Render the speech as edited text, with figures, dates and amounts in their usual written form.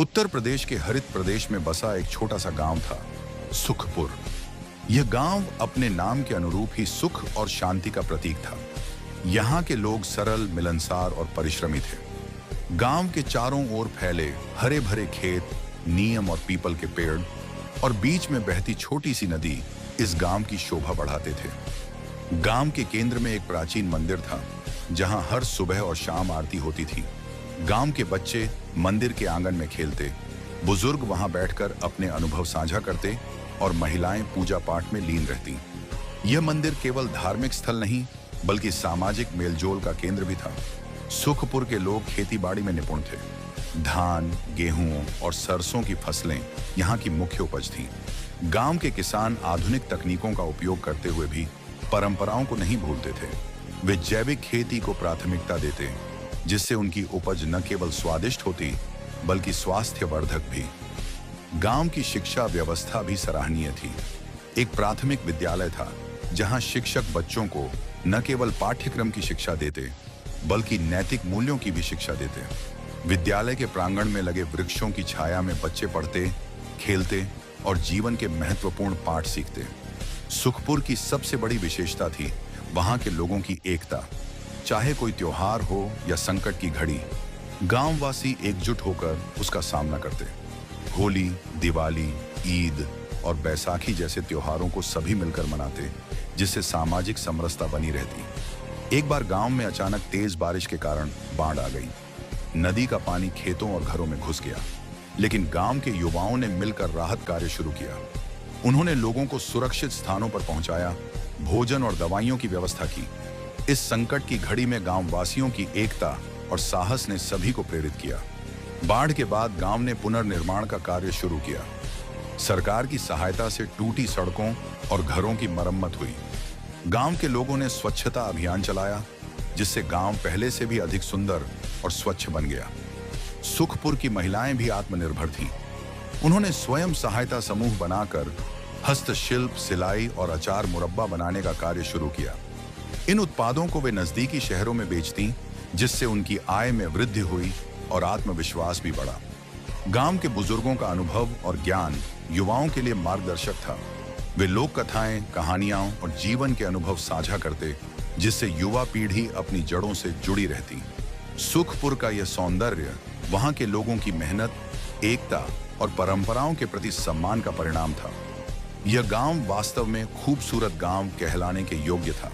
उत्तर प्रदेश के हरित प्रदेश में बसा एक छोटा सा गांव था, सुखपुर। यह गांव अपने नाम के अनुरूप ही सुख और शांति का प्रतीक था। यहाँ के लोग सरल, मिलनसार और परिश्रमी थे। गांव के चारों ओर फैले हरे भरे खेत, नीम और पीपल के पेड़ और बीच में बहती छोटी सी नदी इस गांव की शोभा बढ़ाते थे। गांव के केंद्र में एक प्राचीन मंदिर था, जहां हर सुबह और शाम आरती होती थी। गांव के बच्चे मंदिर के आंगन में खेलते, बुजुर्ग वहां बैठकर अपने अनुभव साझा करते और महिलाएं पूजा पाठ में लीन रहती। यह मंदिर केवल धार्मिक स्थल नहीं, बल्कि सामाजिक मेलजोल का केंद्र भी था। सुखपुर के लोग खेतीबाड़ी में निपुण थे। धान, गेहूं और सरसों की फसलें यहाँ की मुख्य उपज थीं। गांव के किसान आधुनिक तकनीकों का उपयोग करते हुए भी परंपराओं को नहीं भूलते थे। वे जैविक खेती को प्राथमिकता देते, जिससे उनकी उपज न केवल स्वादिष्ट होती, बल्कि स्वास्थ्यवर्धक भी। गांव की शिक्षा व्यवस्था भी सराहनीय थी। एक प्राथमिक विद्यालय था, जहां शिक्षक बच्चों को न केवल पाठ्यक्रम की शिक्षा देते, बल्कि नैतिक मूल्यों की भी शिक्षा देते। विद्यालय के प्रांगण में लगे वृक्षों की छाया में बच्चे पढ़ते, खेलते और जीवन के महत्वपूर्ण पाठ सीखते। सुखपुर की सबसे बड़ी विशेषता थी वहां के लोगों की एकता। चाहे कोई त्योहार हो या संकट की घड़ी, गांववासी एकजुट होकर उसका सामना करते। होली, दिवाली, ईद और बैसाखी जैसे त्योहारों को सभी मिलकर मनाते, जिससे सामाजिक समरसता बनी रहती। एक बार गांव में अचानक तेज बारिश के कारण बाढ़ आ गई। नदी का पानी खेतों और घरों में घुस गया, लेकिन गांव के युवाओं ने मिलकर राहत कार्य शुरू किया। उन्होंने लोगों को सुरक्षित स्थानों पर पहुंचाया, भोजन और दवाइयों की व्यवस्था की। इस संकट की घड़ी में गांव वासियों की एकता और साहस ने सभी को प्रेरित किया। बाढ़ के बाद गांव ने पुनर्निर्माण का कार्य शुरू किया। सरकार की सहायता से टूटी सड़कों और घरों की मरम्मत हुई। गांव के लोगों ने स्वच्छता अभियान चलाया, जिससे गांव पहले से भी अधिक सुंदर और स्वच्छ बन गया। सुखपुर की महिलाएं भी आत्मनिर्भर थीं। उन्होंने स्वयं सहायता समूह बनाकर हस्तशिल्प, सिलाई और अचार मुरब्बा बनाने का कार्य शुरू किया। इन उत्पादों को वे नजदीकी शहरों में बेचतीं, जिससे उनकी आय में वृद्धि हुई और आत्मविश्वास भी बढ़ा। गांव के बुजुर्गों का अनुभव और ज्ञान युवाओं के लिए मार्गदर्शक था। वे लोक कथाएं, कहानियां और जीवन के अनुभव साझा करते, जिससे युवा पीढ़ी अपनी जड़ों से जुड़ी रहती। सुखपुर का यह सौंदर्य वहां के लोगों की मेहनत, एकता और परंपराओं के प्रति सम्मान का परिणाम था। यह गांव वास्तव में खूबसूरत गांव कहलाने के योग्य था।